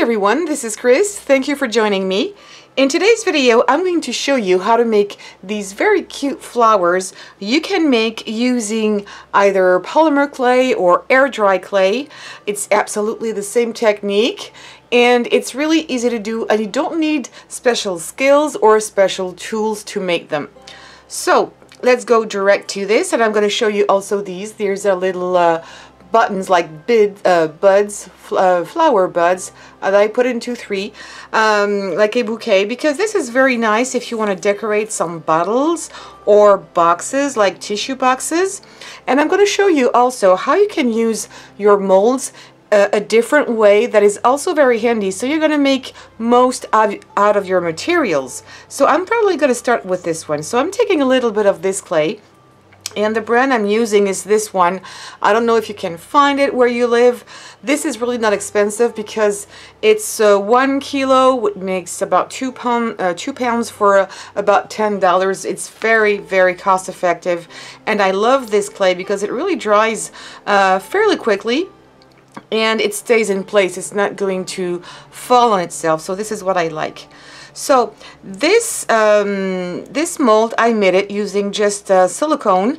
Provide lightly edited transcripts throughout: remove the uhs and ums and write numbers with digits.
everyone, this is Chris. Thank you for joining me. In today's video, I'm going to show you how to make these very cute flowers you can make using either polymer clay or air dry clay. It's absolutely the same technique and it's really easy to do, and you don't need special skills or special tools to make them. So let's go direct to this, and I'm going to show you also these. There's a little buttons like flower buds that I put into three, like a bouquet, because this is very nice if you want to decorate some bottles or boxes like tissue boxes. And I'm going to show you also how you can use your molds a different way that is also very handy, so you're going to make most out of your materials. So I'm probably going to start with this one. So I'm taking a little bit of this clay, and the brand I'm using is this one. I don't know if you can find it where you live. This is really not expensive because it's 1 kilo, which makes about 2 pounds for about $10. It's very, very cost effective, and I love this clay because it really dries fairly quickly and it stays in place. It's not going to fall on itself, so this is what I like. So this this mold, I made it using just silicone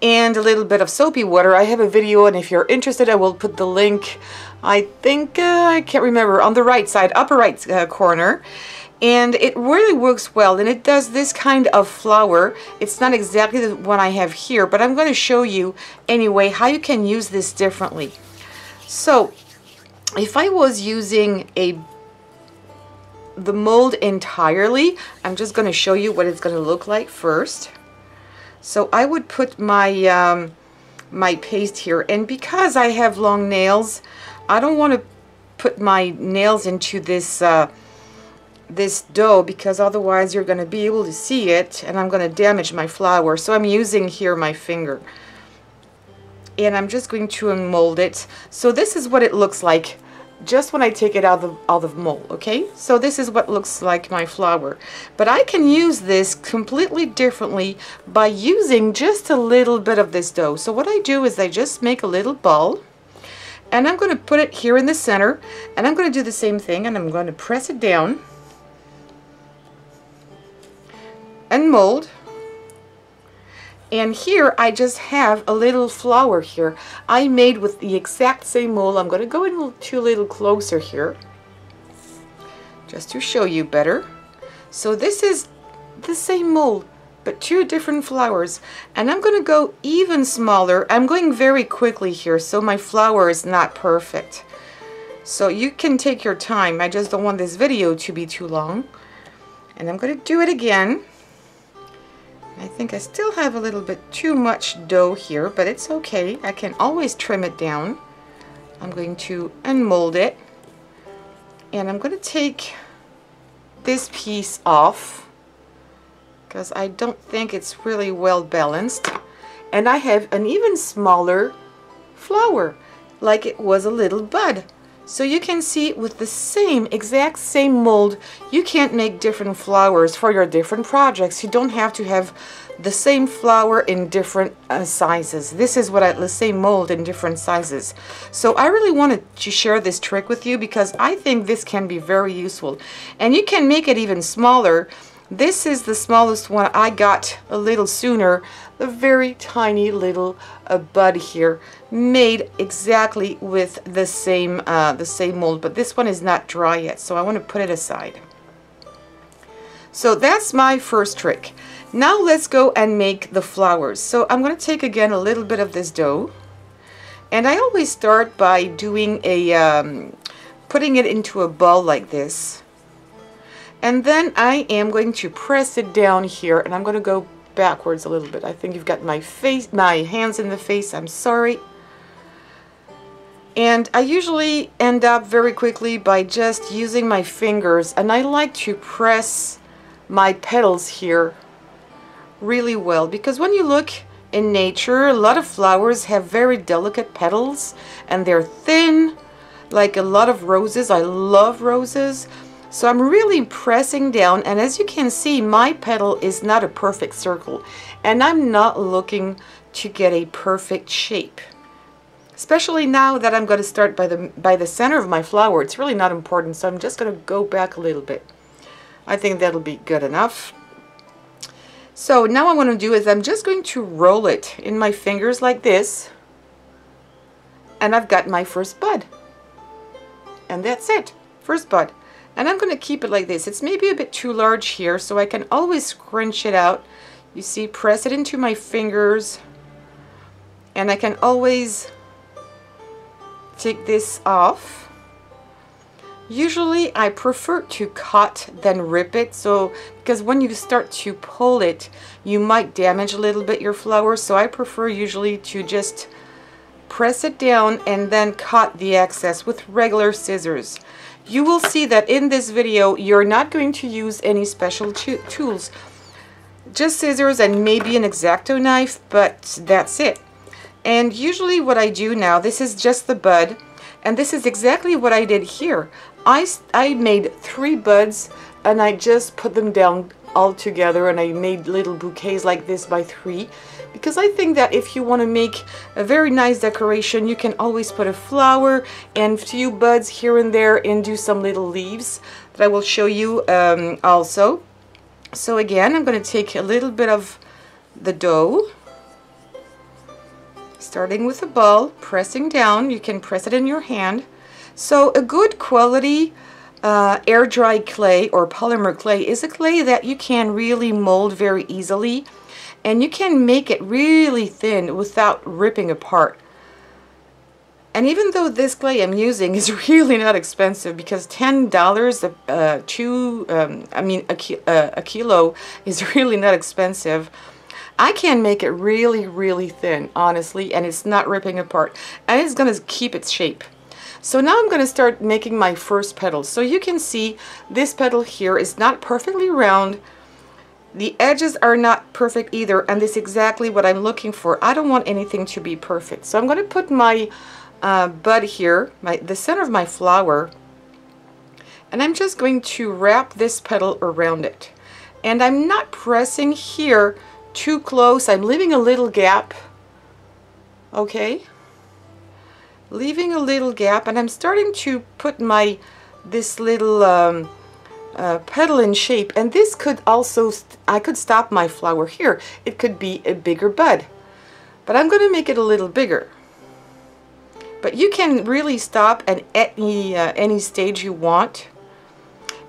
and a little bit of soapy water. I have a video, and if you're interested, I will put the link, I think, I can't remember, on the right side, upper right corner. And it really works well, and it does this kind of flower. It's not exactly the one I have here, but I'm going to show you anyway how you can use this differently. So if I was using the mold entirely, I'm just going to show you what it's going to look like first. So I would put my my paste here, and because I have long nails, I don't want to put my nails into this this dough, because otherwise you're going to be able to see it and I'm going to damage my flower. So I'm using here my finger, and I'm just going to mold it. So this is what it looks like just when I take it out of the mold, okay? So this is what looks like my flower. But I can use this completely differently by using just a little bit of this dough. So what I do is I just make a little ball, and I'm going to put it here in the center, and I'm going to do the same thing, and I'm going to press it down and mold. And here I just have a little flower here I made with the exact same mold. I'm going to go a little closer here just to show you better. So this is the same mold but two different flowers, and I'm going to go even smaller. I'm going very quickly here, so my flower is not perfect. So you can take your time. I just don't want this video to be too long. And I'm going to do it again. I think I still have a little bit too much dough here, but it's okay. I can always trim it down. I'm going to unmold it, and I'm going to take this piece off because I don't think it's really well balanced. And I have an even smaller flower, like it was a little bud. So you can see with the exact same mold, you can't make different flowers for your different projects. You don't have to have the same flower in different sizes. This is the same mold in different sizes. So I really wanted to share this trick with you because I think this can be very useful. And you can make it even smaller. This is the smallest one I got a little sooner, the very tiny little bud here, made exactly with the same mold, but this one is not dry yet, so I want to put it aside. So that's my first trick. Now let's go and make the flowers. So I'm going to take again a little bit of this dough, and I always start by doing putting it into a ball like this. And then I am going to press it down here, and I'm going to go backwards a little bit. I think you've got my hands in the face, I'm sorry. And I usually end up very quickly by just using my fingers, and I like to press my petals here really well, because when you look in nature, a lot of flowers have very delicate petals and they're thin, like a lot of roses. I love roses. So I'm really pressing down, and as you can see, my petal is not a perfect circle, and I'm not looking to get a perfect shape. especially now that I'm going to start by the center of my flower. It's really not important, so I'm just going to go back a little bit. I think that'll be good enough. So now what I'm going to do is I'm just going to roll it in my fingers like this, and I've got my first bud. And that's it, first bud. And I'm going to keep it like this. It's maybe a bit too large here, so I can always scrunch it out. You see, press it into my fingers, and I can always take this off. Usually I prefer to cut than rip it, so because when you start to pull it, you might damage a little bit your flower, so I prefer usually to just press it down and then cut the excess with regular scissors. You will see that in this video you're not going to use any special tools. Just scissors and maybe an X-Acto knife, but that's it. And usually what I do now, this is just the bud, and this is exactly what I did here. I made 3 buds and I just put them down all together, and I made little bouquets like this by 3, because I think that if you want to make a very nice decoration, you can always put a flower and few buds here and there and do some little leaves that I will show you also. So again, I'm going to take a little bit of the dough, starting with a ball, pressing down. You can press it in your hand. So a good quality air dry clay or polymer clay is a clay that you can really mold very easily, and you can make it really thin without ripping apart. And even though this clay I'm using is really not expensive, because $10 a kilo is really not expensive, I can make it really, really thin, honestly, and it's not ripping apart, and it's going to keep its shape. So now I'm going to start making my first petals. So you can see this petal here is not perfectly round. The edges are not perfect either, and this is exactly what I'm looking for. I don't want anything to be perfect. So I'm going to put my bud here, the center of my flower, and I'm just going to wrap this petal around it. And I'm not pressing here too close. I'm leaving a little gap, okay, leaving a little gap, and I'm starting to put this little petal in shape. And this could also, I could stop my flower here. It could be a bigger bud, but I'm going to make it a little bigger. But you can really stop at any stage you want.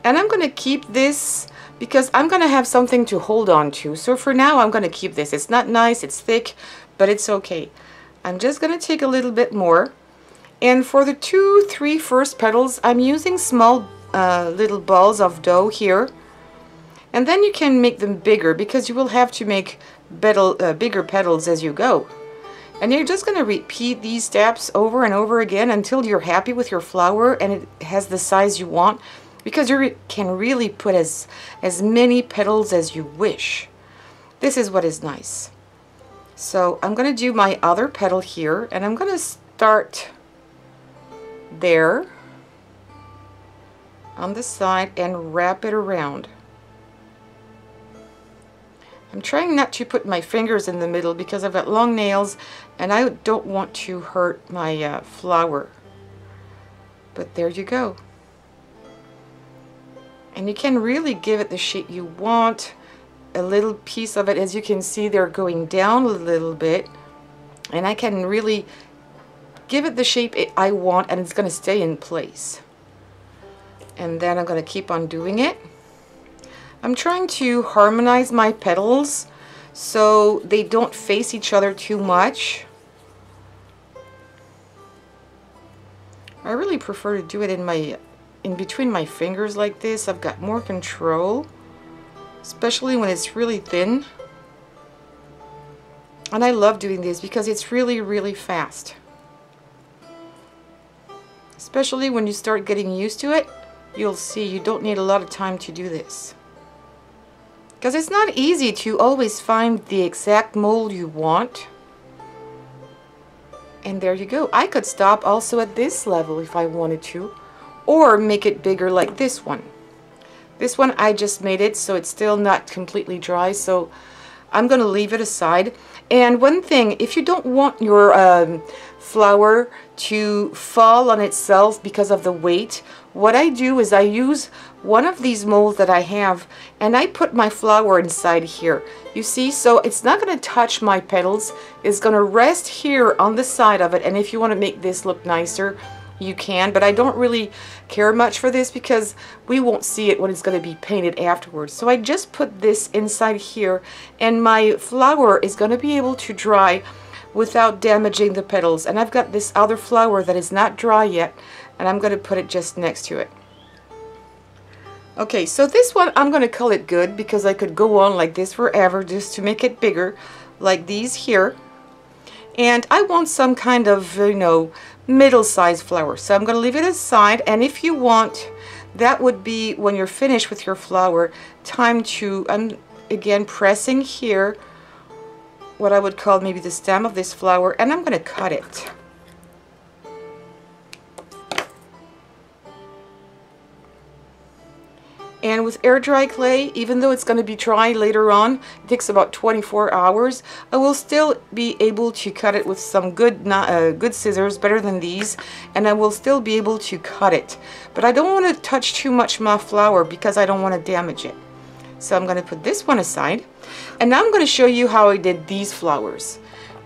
And I'm going to keep this because I'm going to have something to hold on to. So for now, I'm going to keep this. It's not nice, it's thick, but it's okay. I'm just going to take a little bit more. And for the 2-3 first petals, I'm using small little balls of dough here. And then you can make them bigger, because you will have to make bigger petals as you go. And you're just going to repeat these steps over and over again until you're happy with your flower and it has the size you want, because you can really put as many petals as you wish. This is what is nice. So I'm going to do my other petal here, and I'm going to start there on the side and wrap it around. I'm trying not to put my fingers in the middle because I've got long nails and I don't want to hurt my flower. But there you go. And you can really give it the shape you want. A little piece of it, as you can see, they're going down a little bit. And I can really give it the shape I want, and it's going to stay in place. And then I'm going to keep on doing it. I'm trying to harmonize my petals so they don't face each other too much. I really prefer to do it in between my fingers like this. I've got more control, especially when it's really thin. And I love doing this because it's really, really fast. Especially when you start getting used to it, you'll see you don't need a lot of time to do this. Because it's not easy to always find the exact mold you want. And there you go. I could stop also at this level if I wanted to, or make it bigger like this one. This one I just made it so it's still not completely dry, so I'm going to leave it aside. And one thing, if you don't want your flower to fall on itself because of the weight, what I do is I use one of these molds that I have, and I put my flower inside here. You see, so it's not going to touch my petals. It's going to rest here on the side of it, and if you want to make this look nicer, you can, but I don't really care much for this because we won't see it when it's going to be painted afterwards. So I just put this inside here, and my flower is going to be able to dry without damaging the petals. And I've got this other flower that is not dry yet, and I'm going to put it just next to it. Okay, so this one I'm going to call it good because I could go on like this forever just to make it bigger, like these here. And I want some kind of, you know, middle-sized flower. So I'm going to leave it aside, and if you want, that would be when you're finished with your flower, time to, I'm again pressing here, what I would call maybe the stem of this flower, and I'm going to cut it. And with air dry clay, even though it's going to be dry later on, it takes about 24 hours, I will still be able to cut it with some good scissors, better than these, and I will still be able to cut it. But I don't want to touch too much my flower because I don't want to damage it. So I'm going to put this one aside, and now I'm going to show you how I did these flowers.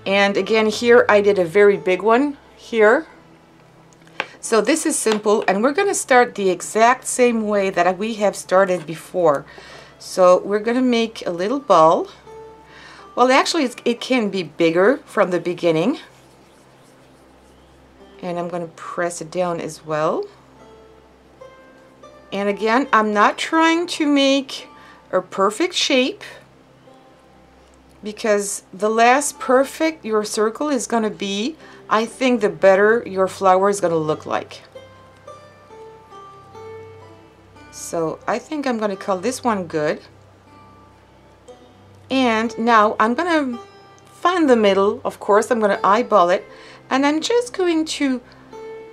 And again, here I did a very big one here. So this is simple, and we're going to start the exact same way that we have started before. So we're going to make a little ball. Well, actually it can be bigger from the beginning. And I'm going to press it down as well. And again, I'm not trying to make a perfect shape, because the less perfect your circle is going to be, I think the better your flower is going to look like. So I think I'm going to call this one good. And now I'm going to find the middle. Of course, I'm going to eyeball it, and I'm just going to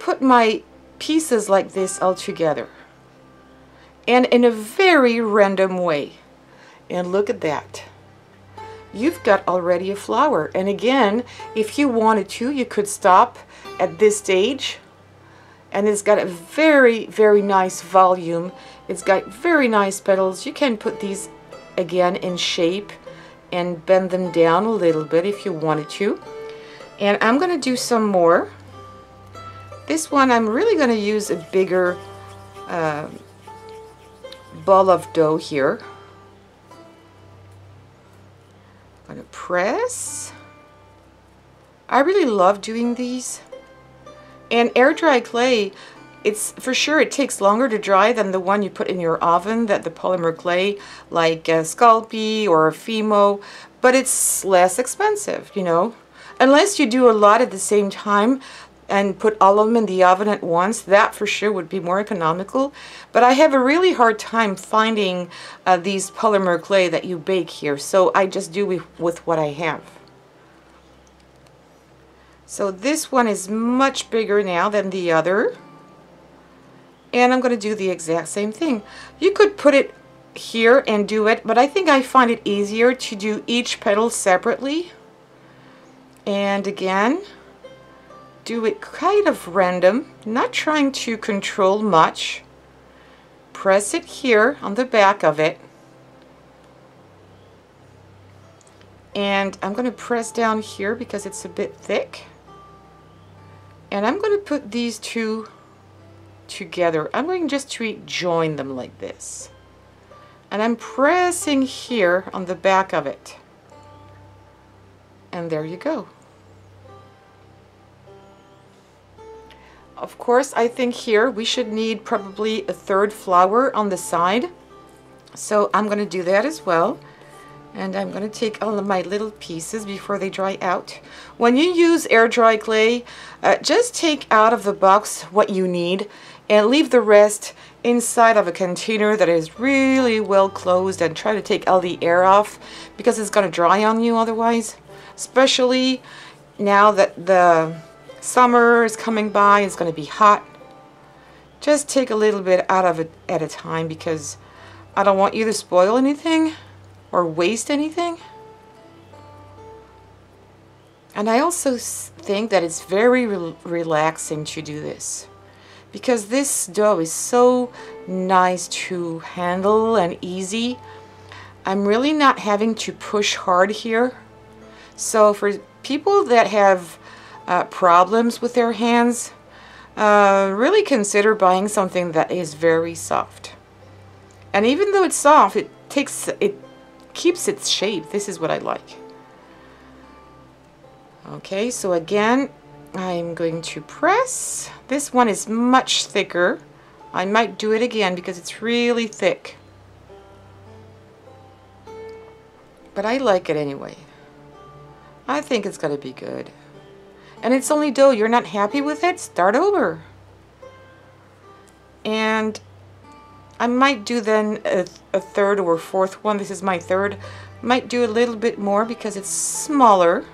put my pieces like this all together, and in a very random way. And look at that. You've got already a flower. And again, if you wanted to, you could stop at this stage, and it's got a very, very nice volume. It's got very nice petals. You can put these again in shape and bend them down a little bit if you wanted to. And I'm going to do some more. This one I'm really going to use a bigger ball of dough here. I'm going to press. I really love doing these. And air dry clay, it's for sure it takes longer to dry than the one you put in your oven, that the polymer clay like Sculpey or Fimo, but it's less expensive, you know. Unless you do a lot at the same time and put all of them in the oven at once, that for sure would be more economical. But I have a really hard time finding these polymer clay that you bake here, so I just do with what I have. So this one is much bigger now than the other, and I'm going to do the exact same thing. You could put it here and do it, but I think I find it easier to do each petal separately. And again, do it kind of random, not trying to control much. Press it here on the back of it, and I'm going to press down here because it's a bit thick, and I'm going to put these two together. I'm going just to join them like this, and I'm pressing here on the back of it, and there you go. Of course, I think here we should need probably a third flower on the side. So I'm going to do that as well. And I'm going to take all of my little pieces before they dry out. When you use air dry clay, just take out of the box what you need and leave the rest inside of a container that is really well closed, and try to take all the air off because it's going to dry on you otherwise. Especially now that the summer is coming by, it's going to be hot. Just take a little bit out of it at a time because I don't want you to spoil anything or waste anything. And I also think that it's very relaxing to do this, because this dough is so nice to handle and easy. I'm really not having to push hard here. So for people that have problems with their hands, really consider buying something that is very soft. And even though it's soft, it keeps its shape. This is what I like. Okay, so again, I'm going to press. This one is much thicker. I might do it again because it's really thick. But I like it anyway. I think it's going to be good. And it's only dough. You're not happy with it? Start over. And I might do then a third or fourth one. This is my third. Might do a little bit more because it's smaller.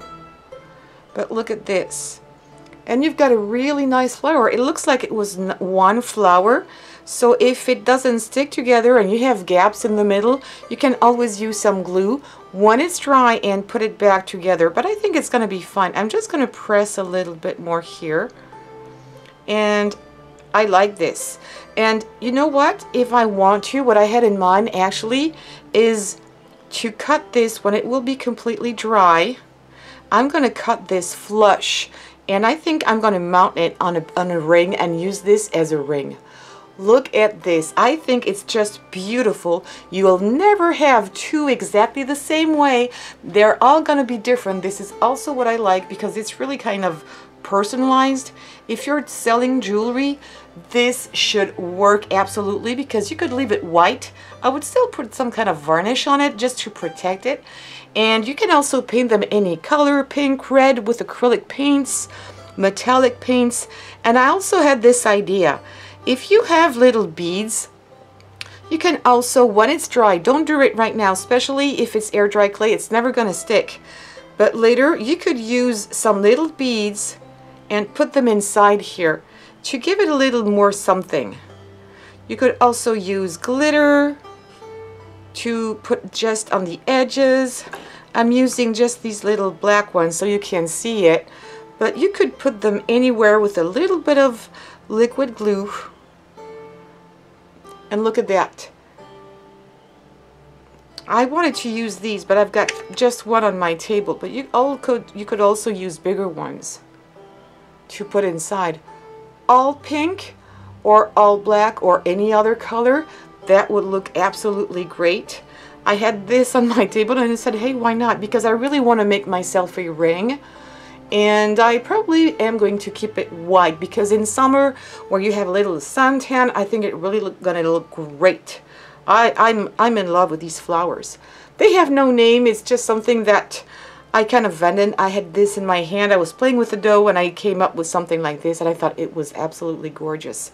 But look at this. And you've got a really nice flower. It looks like it was one flower. So if it doesn't stick together and you have gaps in the middle, you can always use some glue when it's dry and put it back together. But I think it's going to be fun. I'm just going to press a little bit more here. And I like this. And you know what? If I want to, what I had in mind actually is to cut this when it will be completely dry. I'm going to cut this flush, and I think I'm going to mount it on a ring and use this as a ring. Look at this. I think it's just beautiful. You will never have two exactly the same way. They're all going to be different. This is also what I like because it's really kind of personalized. If you're selling jewelry, this should work absolutely, because you could leave it white. I would still put some kind of varnish on it just to protect it. And you can also paint them any color, pink, red, with acrylic paints, metallic paints. And I also had this idea. If you have little beads, you can also, when it's dry, don't do it right now, especially if it's air dry clay, it's never going to stick. But later, you could use some little beads and put them inside here to give it a little more something. You could also use glitter to put just on the edges. I'm using just these little black ones so you can see it, but you could put them anywhere with a little bit of liquid glue. And look at that. I wanted to use these, but I've got just one on my table, but you could also use bigger ones to put inside. All pink or all black or any other color, that would look absolutely great. I had this on my table and I said, hey, why not? Because I really want to make myself a ring. And I probably am going to keep it white, because in summer where you have a little suntan, I think it really gonna look great. I'm in love with these flowers. They have no name. It's just something that I kind of invented. I had this in my hand. I was playing with the dough and I came up with something like this, and I thought it was absolutely gorgeous.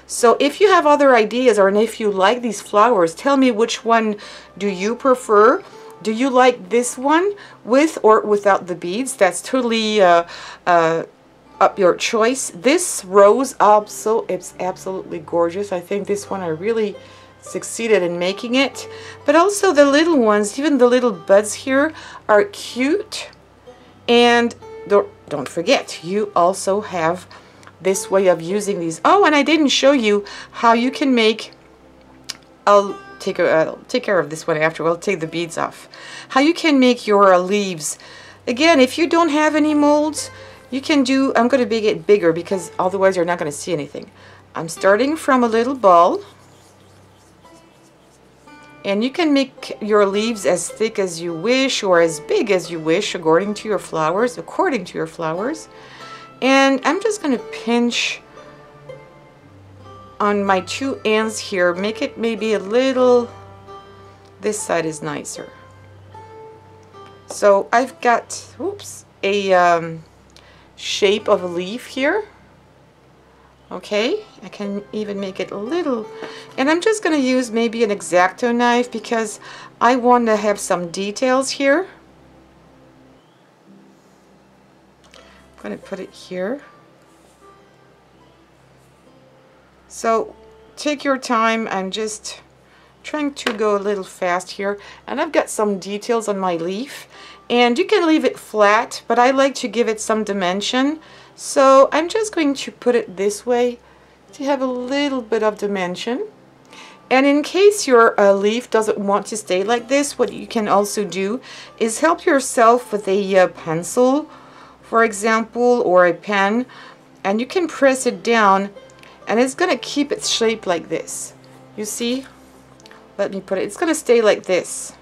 So if you have other ideas, or if you like these flowers, tell me which one do you prefer. Do you like this one with or without the beads? That's totally up your choice. This rose also, it's absolutely gorgeous. I think this one I really succeeded in making it. But also the little ones, even the little buds here, are cute. And don't forget, you also have this way of using these. Oh, and I didn't show you how you can make, I'll take care of this one after. We'll take the beads off. How you can make your leaves. Again, if you don't have any molds, you can do, I'm going to make it bigger because otherwise you're not going to see anything. I'm starting from a little ball. And you can make your leaves as thick as you wish or as big as you wish according to your flowers. And I'm just going to pinch on my two ends here, make it maybe a little, this side is nicer. So I've got, oops, a shape of a leaf here. Okay, I can even make it a little, and I'm just going to use maybe an X-Acto knife because I want to have some details here. I'm going to put it here. So take your time. I'm just Trying to go a little fast here, and I've got some details on my leaf, and you can leave it flat, but I like to give it some dimension, so I'm just going to put it this way to have a little bit of dimension. And in case your leaf doesn't want to stay like this, what you can also do is help yourself with a pencil, for example, or a pen, and you can press it down and it's going to keep its shape like this. You see? Let me put it, it's going to stay like this.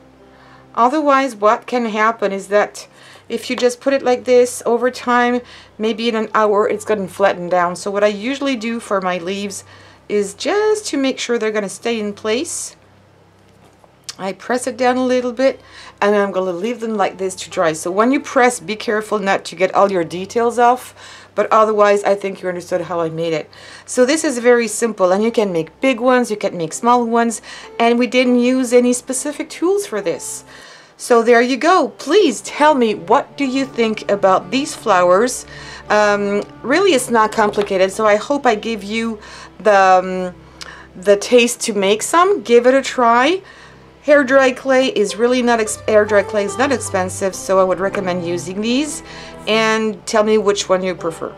Otherwise, what can happen is that if you just put it like this, over time, maybe in an hour, it's going to flatten down. So what I usually do for my leaves is just to make sure they're going to stay in place, I press it down a little bit, and then I'm going to leave them like this to dry. So when you press, be careful not to get all your details off, but otherwise I think you understood how I made it. So this is very simple, and you can make big ones, you can make small ones, and we didn't use any specific tools for this. So there you go. Please tell me, what do you think about these flowers? Really, it's not complicated, so I hope I give you the taste to make some. Give it a try. Hair dry clay is really not expensive, so I would recommend using these, and tell me which one you prefer.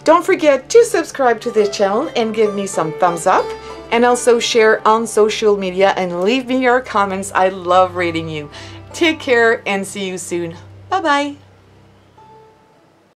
Don't forget to subscribe to this channel and give me some thumbs up, and also share on social media and leave me your comments. I love reading you. Take care and see you soon. Bye bye.